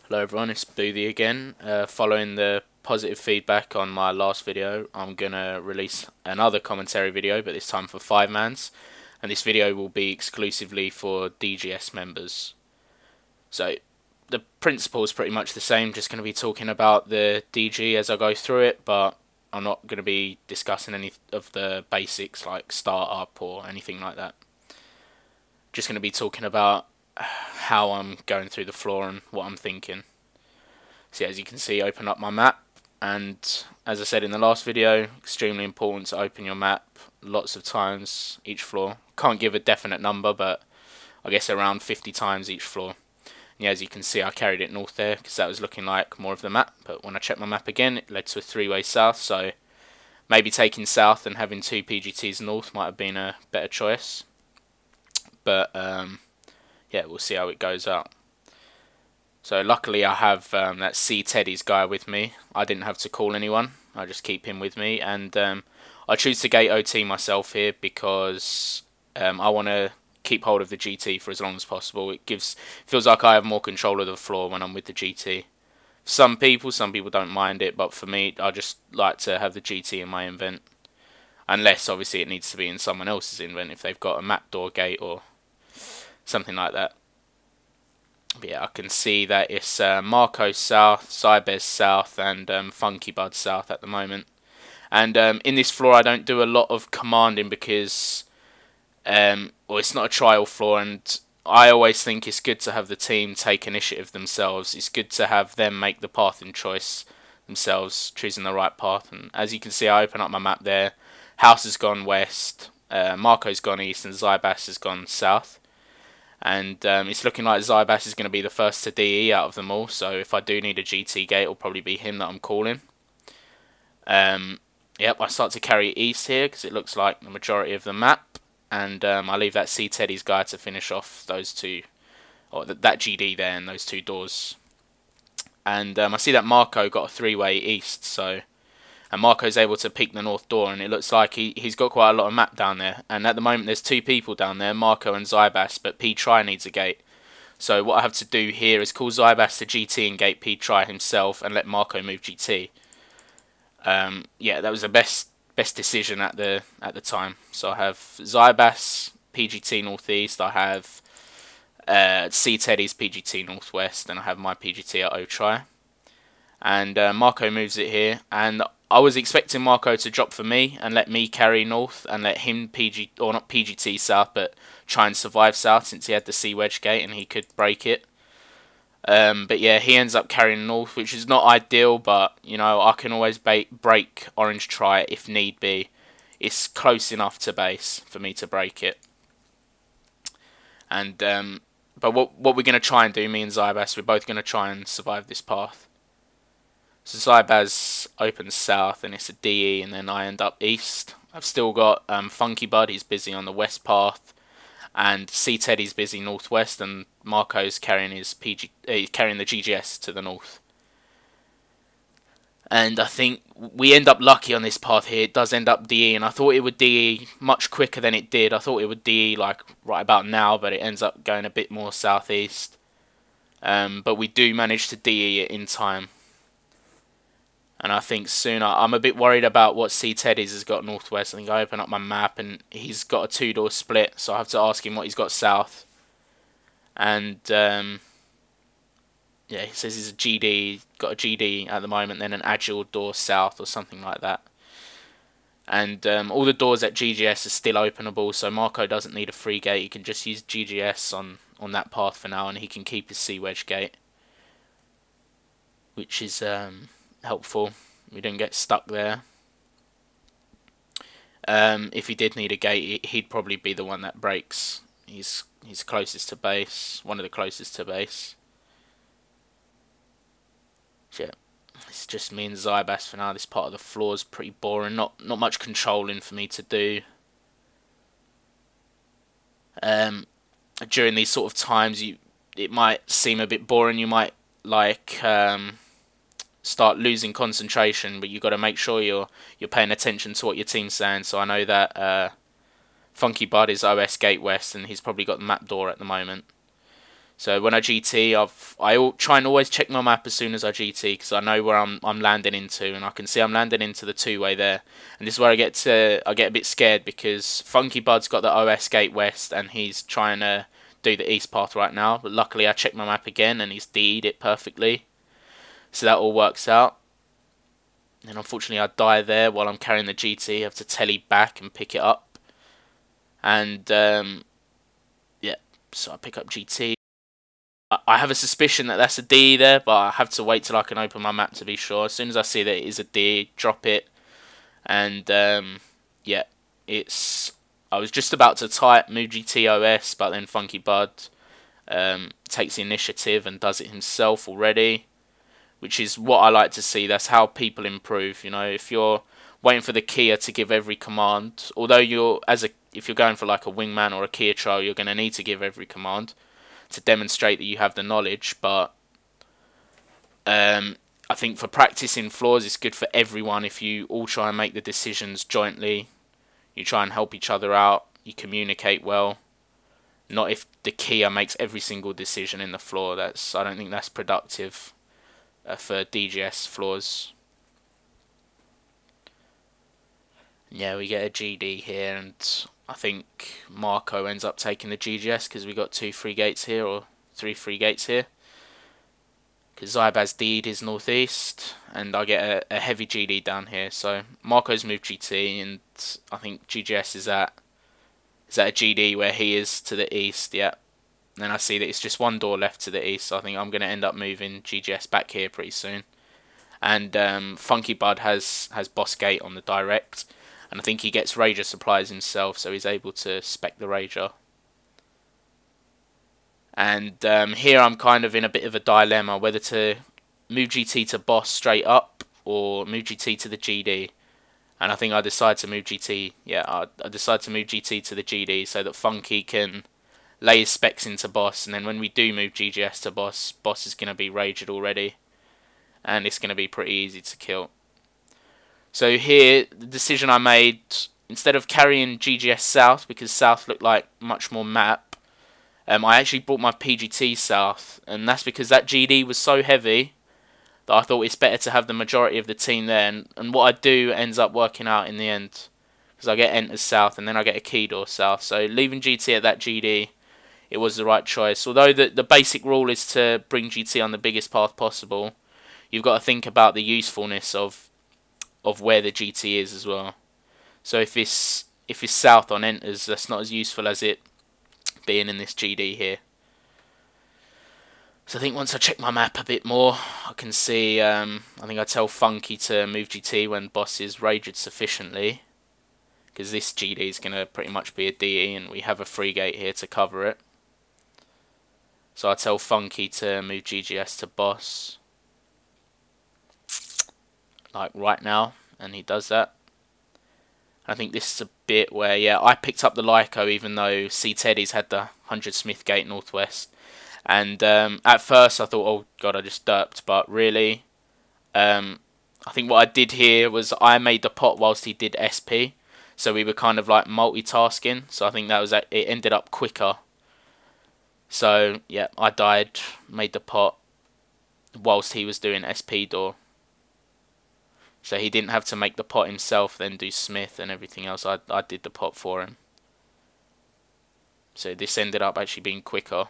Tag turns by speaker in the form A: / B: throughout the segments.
A: Hello everyone, it's Boothie again. Following the positive feedback on my last video, I'm gonna release another commentary video, but this time for 5-mans, and this video will be exclusively for DGS members. So the principle is pretty much the same, just going to be talking about the DG as I go through it, but I'm not going to be discussing any of the basics like startup or anything like that. Just going to be talking about how I'm going through the floor and what I'm thinking. So as you can see, open up my map, and as I said in the last video, extremely important to open your map lots of times each floor. Can't give a definite number, but I guess around 50 times each floor. Yeah, as you can see, I carried it north there because that was looking like more of the map, but when I checked my map again, it led to a three-way south, so maybe taking south and having two PGTs north might have been a better choice. But yeah, we'll see how it goes out. So luckily I have that ctediz guy with me. I didn't have to call anyone, I just keep him with me, and I choose to gate OT myself here because I want to keep hold of the GT for as long as possible. It feels like I have more control of the floor when I'm with the GT. Some people don't mind it, but for me, I just like to have the GT in my invent. Unless, obviously, it needs to be in someone else's invent if they've got a map door gate or something like that. But yeah, I can see that it's Marrco south, zaibas south, and Funky Bud south at the moment. And in this floor, I don't do a lot of commanding because well, it's not a trial floor, and I always think it's good to have the team take initiative themselves. It's good to have them make the pathing choice themselves, choosing the right path. And as you can see, I open up my map there. House has gone west, Marrco's gone east, and zaibas has gone south. And it's looking like zaibas is going to be the first to DE out of them all, so if I do need a GT gate, it'll probably be him that I'm calling. Yep, I start to carry east here because it looks like the majority of the map, and I leave that ctediz guy to finish off those two, or that GD there and those two doors. And I see that Marrco got a three-way east, so and Marrco's able to peek the north door, and it looks like he's got quite a lot of map down there. And at the moment there's two people down there, Marrco and zaibas, but P-Try needs a gate. So what I have to do here is call zaibas to GT and gate P-Try himself and let Marrco move GT. Yeah, that was the best decision at the time. So I have zaibas PGT northeast, I have ctediz PGT northwest, and I have my PGT at O-Try. And Marrco moves it here, and I was expecting Marrco to drop for me and let me carry north and let him not PGT south, but try and survive south since he had the C wedge gate and he could break it. But yeah, he ends up carrying north, which is not ideal, but you know, I can always break orange try if need be. It's close enough to base for me to break it. And but what we're going to try and do, me and zaibas, we're both going to try and survive this path. So zaibas opens south and it's a DE, and then I end up east. I've still got Funky Bud, he's busy on the west path, and ctediz busy northwest, and Marrco's carrying carrying the GGS to the north. And I think we end up lucky on this path here. It does end up DE, and I thought it would DE much quicker than it did. I thought it would DE like right about now, but it ends up going a bit more southeast. But we do manage to DE it in time. And I think soon, I'm a bit worried about what ctediz has got northwest. I think I open up my map and he's got a two-door split, so I have to ask him what he's got south. And yeah, he says he's a GD, got a GD at the moment, then an agile door south or something like that. And all the doors at GGS are still openable, so Marrco doesn't need a free gate. He can just use GGS on that path for now, and he can keep his C wedge gate, which is helpful. We didn't get stuck there. If he did need a gate, he'd probably be the one that breaks. He's closest to base, one of the closest to base. So yeah, it's just me and zaibas for now. This part of the floor is pretty boring. Not much controlling for me to do. During these sort of times, it might seem a bit boring. You might like start losing concentration, but you've got to make sure you're paying attention to what your team's saying. So I know that Funky Bud is OS Gate West, and he's probably got the map door at the moment. So when I GT, I try and always check my map as soon as I GT, because I know where I'm landing into, and I can see I'm landing into the two-way there. And this is where I get a bit scared, because Funky Bud's got the OS gate west, and he's trying to do the east path right now. But luckily I checked my map again, and he's D'd it perfectly, so that all works out. And unfortunately I die there while I'm carrying the GT. I have to telly back and pick it up, and yeah, so I pick up GT. I have a suspicion that that's a D there, but I have to wait till I can open my map to be sure. As soon as I see that it is a D, drop it. And yeah, I was just about to type move GTOS, but then Funky Bud takes the initiative and does it himself already, which is what I like to see. That's how people improve. You know, if you're waiting for the Kia to give every command, although if you're going for like a wingman or a Kia trial, you're going to need to give every command to demonstrate that you have the knowledge. But I think for practicing floors, it's good for everyone if you all try and make the decisions jointly. You try and help each other out. You communicate well. Not if the Kia makes every single decision in the floor. I don't think that's productive for DGS floors. Yeah, we get a GD here, and I think Marrco ends up taking the GGS because we got 2 free gates here, or 3 free gates here. Because zaibas D'd his northeast, and I get a heavy GD down here. So Marrco's moved GT, and I think GGS is at a GD where he is to the east. Yeah, and then I see that it's just 1 door left to the east. So I think I'm going to end up moving GGS back here pretty soon. And Funky Bud has boss gate on the direct. And I think he gets Rager supplies himself, so he's able to spec the Rager. And here I'm kind of in a bit of a dilemma, whether to move GT to boss straight up or move GT to the GD. And I think I decide to move GT. Yeah, I decide to move GT to the GD so that Funky can lay his specs into boss. And then when we do move GGS to boss, boss is going to be Ragered already, and it's going to be pretty easy to kill. So here, the decision I made, instead of carrying GGS South, because South looked like much more map, I actually brought my PGT South, and that's because that GD was so heavy that I thought it's better to have the majority of the team there, and what I do ends up working out in the end, because I get Enters South, and then I get a Key Door South. So leaving GT at that GD, it was the right choice. Although the basic rule is to bring GT on the biggest path possible, you've got to think about the usefulness of where the GT is as well. So if it's south on Enters, that's not as useful as it being in this GD here. So I think once I check my map a bit more, I can see, I think I tell Funky to move GT when boss is Ragered sufficiently, because this GD is going to pretty much be a DE, and we have a free gate here to cover it. So I tell Funky to move GGS to boss, like right now, and he does that. I think this is a bit where, yeah, I picked up the Lyco even though ctediz had the 100 Smith gate northwest. And at first I thought, oh god, I just derped, but really, I think what I did here was I made the pot whilst he did SP, so we were kind of like multitasking. So I think that was it ended up quicker. So yeah, I died, made the pot whilst he was doing SP door. So he didn't have to make the pot himself, then do Smith and everything else. I did the pot for him. So this ended up actually being quicker.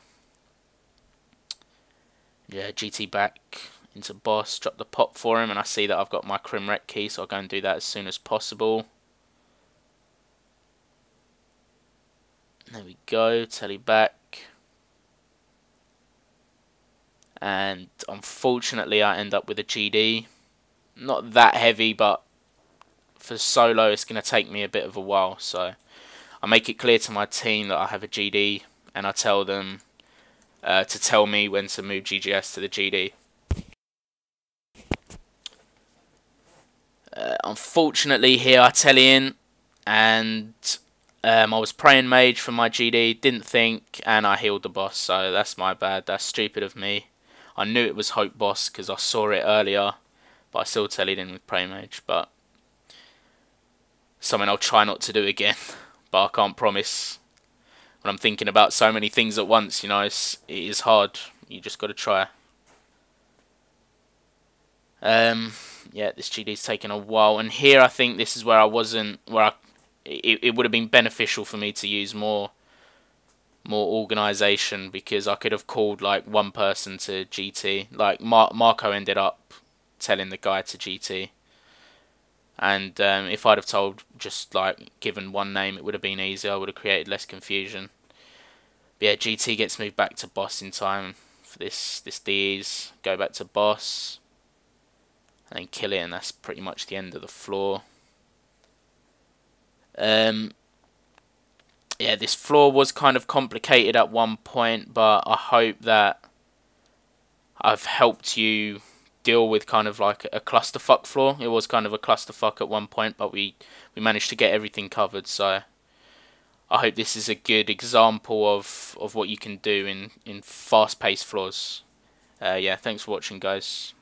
A: Yeah, GT back into boss, drop the pot for him, and I see that I've got my Crim Rec key, so I'll go and do that as soon as possible. There we go, telly back. And unfortunately I end up with a GD. Not that heavy, but for solo it's going to take me a bit of a while. So I make it clear to my team that I have a GD, and I tell them to tell me when to move GGS to the GD. Unfortunately here I telly in, and I was praying mage for my GD, didn't think, and I healed the boss, so that's my bad, that's stupid of me. I knew it was Hope boss because I saw it earlier, but I still tellied in with Prey Mage, but something I'll try not to do again, but I can't promise when I'm thinking about so many things at once, you know, it is hard. You just got to try. Yeah, this GD's taken a while, and here I think this is where it would have been beneficial for me to use more organisation, because I could have called like one person to GT. Like Marrco ended up telling the guy to GT, and if I'd have told, just like given one name, it would have been easier. I would have created less confusion. But yeah, GT gets moved back to boss in time for this DGS. Go back to boss and then kill it, and that's pretty much the end of the floor. Yeah, this floor was kind of complicated at one point, but I hope that I've helped you deal with kind of like a clusterfuck floor. It was kind of a clusterfuck at one point, but we managed to get everything covered, so I hope this is a good example of what you can do in fast-paced floors. Yeah, thanks for watching, guys.